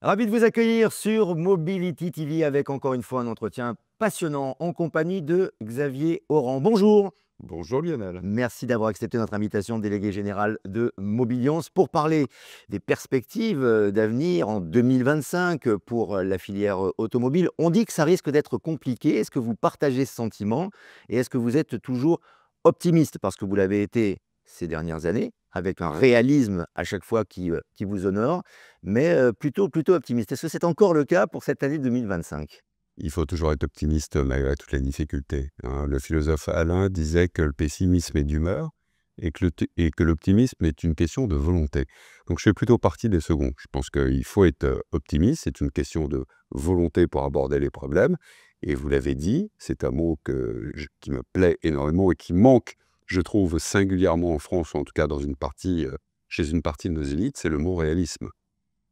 Ravi de vous accueillir sur Mobility TV avec encore une fois un entretien passionnant en compagnie de Xavier Oran. Bonjour, Bonjour Lionel. merci d'avoir accepté notre invitation, délégué général de Mobiliance, pour parler des perspectives d'avenir en 2025 pour la filière automobile. On dit que ça risque d'être compliqué. Est-ce que vous partagez ce sentiment et est-ce que vous êtes toujours optimiste parce que vous l'avez été ces dernières années, avec un réalisme à chaque fois qui vous honore, mais plutôt optimiste. Est-ce que c'est encore le cas pour cette année 2025? Il faut toujours être optimiste malgré toutes les difficultés, hein. Le philosophe Alain disait que le pessimisme est d'humeur et que l'optimisme est une question de volonté. Donc je fais plutôt partie des seconds. Je pense qu'il faut être optimiste, c'est une question de volonté pour aborder les problèmes. Et vous l'avez dit, c'est un mot qui me plaît énormément et qui manque, je trouve, singulièrement en France, ou en tout cas dans une partie, chez une partie de nos élites, c'est le mot réalisme.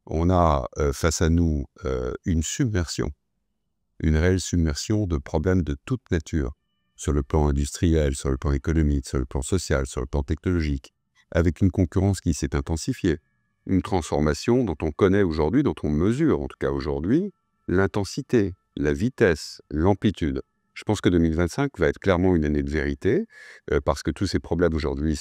On a face à nous une réelle submersion de problèmes de toute nature, sur le plan industriel, sur le plan économique, sur le plan social, sur le plan technologique, avec une concurrence qui s'est intensifiée, une transformation dont on connaît aujourd'hui, dont on mesure en tout cas aujourd'hui, l'intensité, la vitesse, l'amplitude. Je pense que 2025 va être clairement une année de vérité, parce que tous ces problèmes aujourd'hui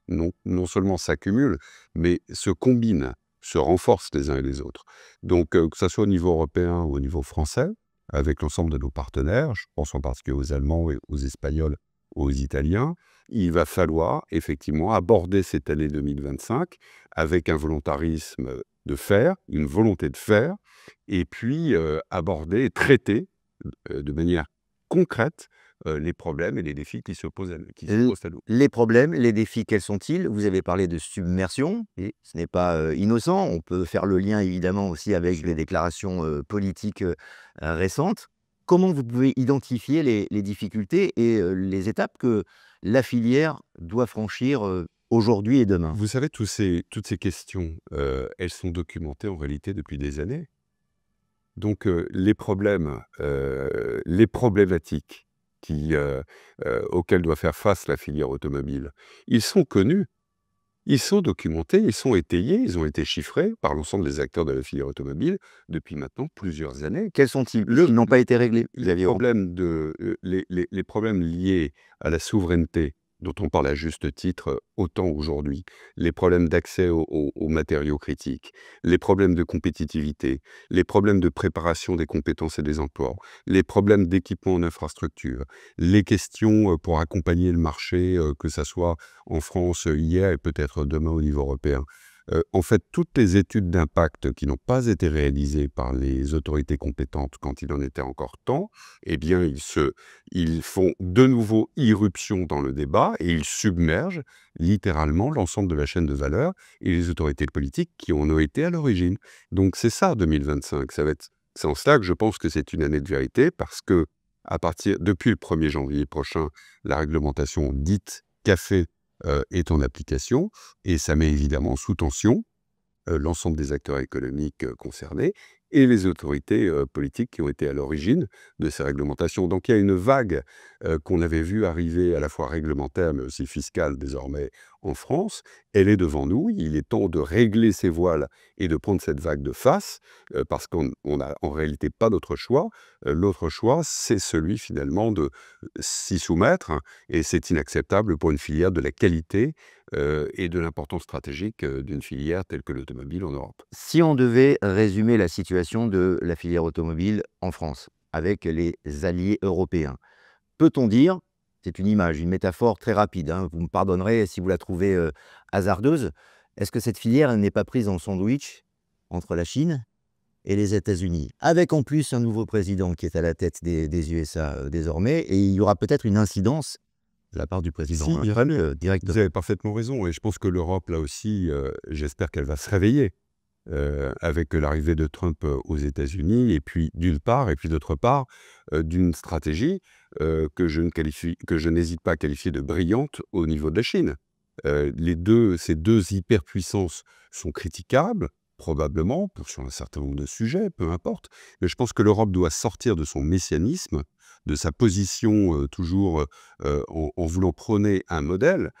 non seulement s'accumulent, mais se combinent, se renforcent les uns et les autres. Donc, que ce soit au niveau européen ou au niveau français, avec l'ensemble de nos partenaires, je pense en particulier aux Allemands, et aux Espagnols, aux Italiens, il va falloir effectivement aborder cette année 2025 avec un volontarisme de faire, une volonté de faire, et puis aborder et traiter de manière concrète les problèmes et les défis qui se L posent à nous. Les problèmes, les défis, quels sont-ils? Vous avez parlé de submersion et ce n'est pas, innocent. On peut faire le lien évidemment aussi Bien avec les sûr. déclarations, politiques, récentes. Comment vous pouvez identifier les difficultés et les étapes que la filière doit franchir, aujourd'hui et demain? Vous savez, toutes ces questions, elles sont documentées en réalité depuis des années. Donc, les problématiques auxquelles doit faire face la filière automobile, ils sont connus, ils sont documentés, ils sont étayés, ils ont été chiffrés par l'ensemble des acteurs de la filière automobile depuis maintenant plusieurs années. Quels sont-ils? Le S'ils n'ont pas été réglés, les Xavier Oran? problèmes les problèmes liés à la souveraineté, dont on parle à juste titre, autant aujourd'hui, les problèmes d'accès aux matériaux critiques, les problèmes de compétitivité, les problèmes de préparation des compétences et des emplois, les problèmes d'équipement en infrastructure, les questions, pour accompagner le marché, que ça soit en France, hier et peut-être demain au niveau européen. En fait, toutes les études d'impact qui n'ont pas été réalisées par les autorités compétentes quand il en était encore temps, eh bien, ils font de nouveau irruption dans le débat et ils submergent littéralement l'ensemble de la chaîne de valeur et les autorités politiques qui en ont été à l'origine. Donc c'est ça 2025, c'est en cela que je pense que c'est une année de vérité parce que depuis le 1er janvier prochain, la réglementation dite café est en application et ça met évidemment sous tension l'ensemble des acteurs économiques concernés et les autorités politiques qui ont été à l'origine de ces réglementations. Donc il y a une vague qu'on avait vue arriver à la fois réglementaire mais aussi fiscale désormais en France. Elle est devant nous. Il est temps de régler ces voiles et de prendre cette vague de face parce qu'on n'a en réalité pas d'autre choix. L'autre choix, c'est celui finalement de s'y soumettre, hein, et c'est inacceptable pour une filière de la qualité et de l'importance stratégique d'une filière telle que l'automobile en Europe. Si on devait résumer la situation de la filière automobile en France, avec les alliés européens, peut-on dire, c'est une image, une métaphore très rapide, hein, vous me pardonnerez si vous la trouvez, hasardeuse, est-ce que cette filière n'est pas prise en sandwich entre la Chine et les États-Unis? Avec en plus un nouveau président qui est à la tête des USA, désormais, et il y aura peut-être une incidence de la part du président, Si, Irène, directement. vous avez parfaitement raison et je pense que l'Europe, là aussi, j'espère qu'elle va se réveiller avec l'arrivée de Trump aux États-Unis et puis d'une part et puis d'autre part, d'une stratégie que je n'hésite pas à qualifier de brillante au niveau de la Chine. Ces 2 hyperpuissances sont critiquables, probablement, sur un certain nombre de sujets, peu importe, mais je pense que l'Europe doit sortir de son messianisme, de sa position, toujours, en voulant prôner un modèle.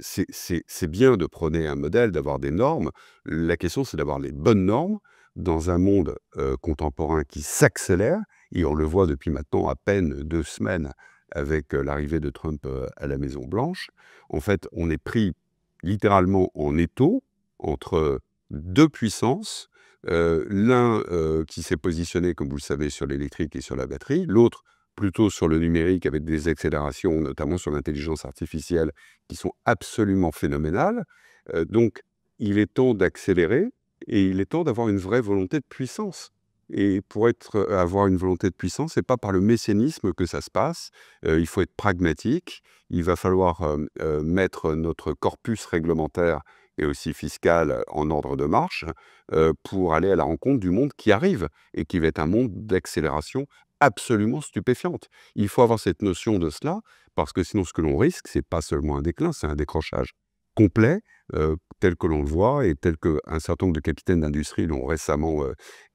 C'est bien de prôner un modèle, d'avoir des normes. La question, c'est d'avoir les bonnes normes dans un monde contemporain qui s'accélère, et on le voit depuis maintenant à peine 2 semaines avec l'arrivée de Trump à la Maison-Blanche. En fait, on est pris littéralement en étau entre 2 puissances, l'un qui s'est positionné, comme vous le savez, sur l'électrique et sur la batterie, l'autre plutôt sur le numérique avec des accélérations, notamment sur l'intelligence artificielle, qui sont absolument phénoménales. Donc, il est temps d'accélérer et il est temps d'avoir une vraie volonté de puissance. Et pour avoir une volonté de puissance, c'est pas par le mécénisme que ça se passe. Il faut être pragmatique. Il va falloir mettre notre corpus réglementaire et aussi fiscal en ordre de marche pour aller à la rencontre du monde qui arrive et qui va être un monde d'accélération absolument stupéfiante. Il faut avoir cette notion de cela parce que sinon ce que l'on risque, c'est pas seulement un déclin, c'est un décrochage complet tel que l'on le voit et tel qu'un certain nombre de capitaines d'industrie l'ont récemment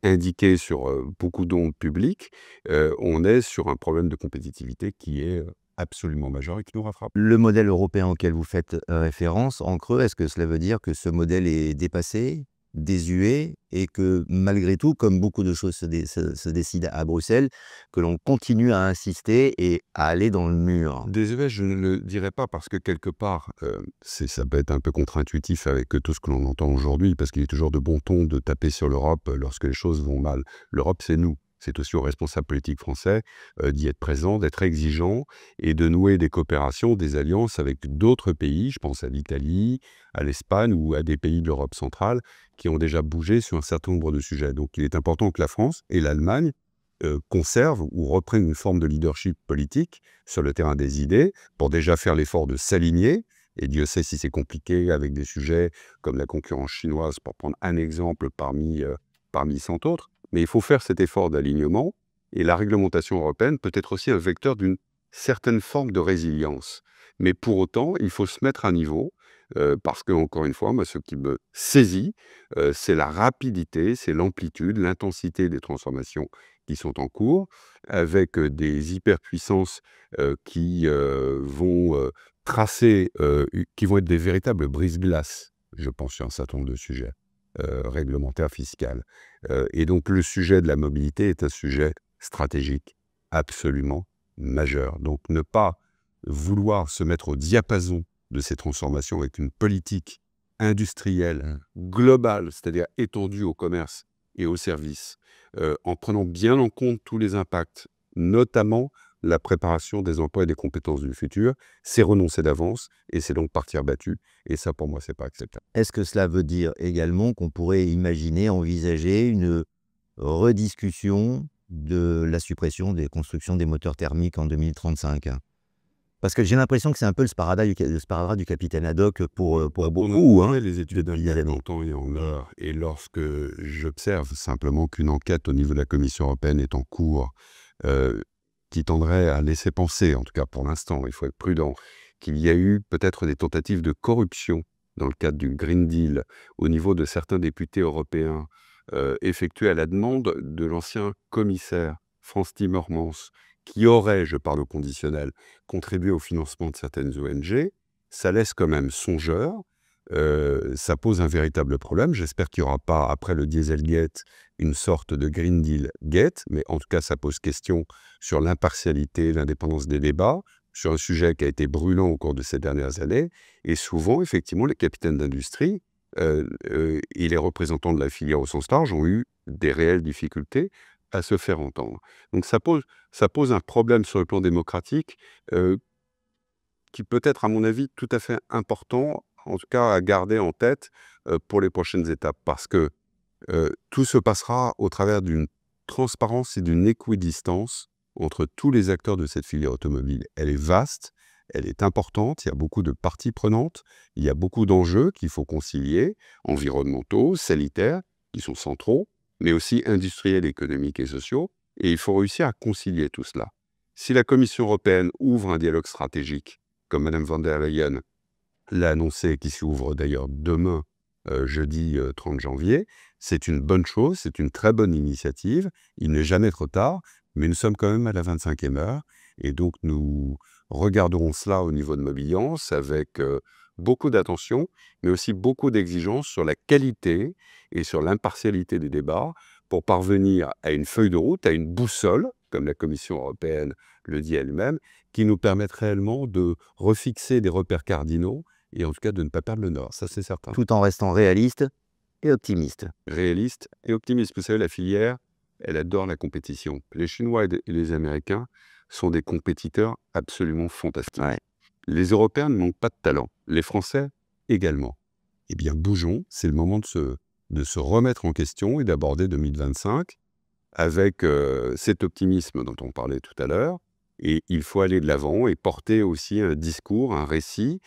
indiqué sur beaucoup d'ondes publiques. On est sur un problème de compétitivité qui est absolument majeur et qui nous rattrape. Le modèle européen auquel vous faites référence, en creux, est-ce que cela veut dire que ce modèle est dépassé, désuet et que malgré tout, comme beaucoup de choses se décident à Bruxelles, que l'on continue à insister et à aller dans le mur? Désuet, je ne le dirais pas parce que quelque part, ça peut être un peu contre-intuitif avec tout ce que l'on entend aujourd'hui, parce qu'il est toujours de bon ton de taper sur l'Europe lorsque les choses vont mal. L'Europe, c'est nous. C'est aussi aux responsables politiques français d'y être présents, d'être exigeants et de nouer des coopérations, des alliances avec d'autres pays. Je pense à l'Italie, à l'Espagne ou à des pays de l'Europe centrale qui ont déjà bougé sur un certain nombre de sujets. Donc il est important que la France et l'Allemagne conservent ou reprennent une forme de leadership politique sur le terrain des idées pour déjà faire l'effort de s'aligner. Et Dieu sait si c'est compliqué avec des sujets comme la concurrence chinoise, pour prendre un exemple parmi 100 autres. Mais il faut faire cet effort d'alignement et la réglementation européenne peut être aussi un vecteur d'une certaine forme de résilience. Mais pour autant, il faut se mettre à niveau parce que, encore une fois, moi, ce qui me saisit, c'est la rapidité, c'est l'amplitude, l'intensité des transformations qui sont en cours, avec des hyperpuissances qui vont tracer, qui vont être des véritables brise-glaces, je pense, sur un certain nombre de sujets réglementaires, fiscaux. Et donc, le sujet de la mobilité est un sujet stratégique absolument majeur. Donc, ne pas vouloir se mettre au diapason de ces transformations avec une politique industrielle globale, c'est-à-dire étendue au commerce et aux services, en prenant bien en compte tous les impacts, notamment la préparation des emplois et des compétences du futur, c'est renoncer d'avance et c'est donc partir battu. Et ça, pour moi, c'est pas acceptable. Est-ce que cela veut dire également qu'on pourrait imaginer, envisager une rediscussion de la suppression des constructions des moteurs thermiques en 2035? Parce que j'ai l'impression que c'est un peu le sparadrap du capitaine Haddock pour beaucoup, On hein, fait les études d'impact en temps et en heure. Et lorsque j'observe simplement qu'une enquête au niveau de la Commission européenne est en cours, qui tendrait à laisser penser, en tout cas pour l'instant, il faut être prudent, qu'il y a eu peut-être des tentatives de corruption dans le cadre du Green Deal au niveau de certains députés européens effectuées à la demande de l'ancien commissaire Frans Timmermans, qui aurait, je parle au conditionnel, contribué au financement de certaines ONG, ça laisse quand même songeur. Ça pose un véritable problème. J'espère qu'il n'y aura pas, après le Dieselgate, une sorte de Green Deal Gate, mais en tout cas, ça pose question sur l'impartialité, l'indépendance des débats, sur un sujet qui a été brûlant au cours de ces dernières années. Et souvent, effectivement, les capitaines d'industrie et les représentants de la filière au sens large ont eu des réelles difficultés à se faire entendre. Donc ça pose un problème sur le plan démocratique qui peut être, à mon avis, tout à fait important, en tout cas à garder en tête pour les prochaines étapes, parce que tout se passera au travers d'une transparence et d'une équidistance entre tous les acteurs de cette filière automobile. Elle est vaste, elle est importante, il y a beaucoup de parties prenantes, il y a beaucoup d'enjeux qu'il faut concilier, environnementaux, sanitaires, qui sont centraux, mais aussi industriels, économiques et sociaux, et il faut réussir à concilier tout cela. Si la Commission européenne ouvre un dialogue stratégique, comme Mme von der Leyen l'a annoncé, qui s'ouvre d'ailleurs demain, jeudi 30 janvier, c'est une bonne chose, c'est une très bonne initiative, il n'est jamais trop tard, mais nous sommes quand même à la 25e heure, et donc nous regarderons cela au niveau de Mobiliance avec beaucoup d'attention, mais aussi beaucoup d'exigences sur la qualité et sur l'impartialité des débats pour parvenir à une feuille de route, à une boussole, comme la Commission européenne le dit elle-même, qui nous permette réellement de refixer des repères cardinaux et en tout cas de ne pas perdre le nord, ça c'est certain. Tout en restant réaliste et optimiste. Réaliste et optimiste. Vous savez, la filière, elle adore la compétition. Les Chinois et les Américains sont des compétiteurs absolument fantastiques. Ouais. Les Européens ne manquent pas de talent, les Français également. Eh bien, bougeons, c'est le moment de se remettre en question et d'aborder 2025 avec cet optimisme dont on parlait tout à l'heure. Et il faut aller de l'avant et porter aussi un discours, un récit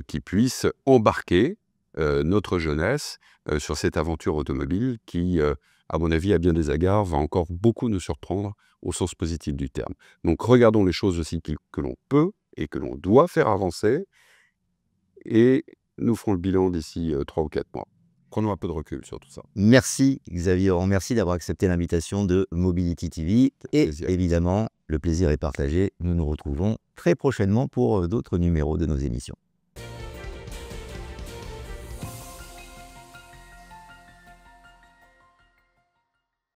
qui puisse embarquer notre jeunesse sur cette aventure automobile qui, à mon avis, à bien des égards, va encore beaucoup nous surprendre au sens positif du terme. Donc regardons les choses aussi que l'on peut et que l'on doit faire avancer et nous ferons le bilan d'ici 3 ou 4 mois. Prenons un peu de recul sur tout ça. Merci Xavier Oran, merci d'avoir accepté l'invitation de Mobility TV. Et Plaisir. évidemment, le plaisir est partagé. Nous nous retrouvons très prochainement pour d'autres numéros de nos émissions.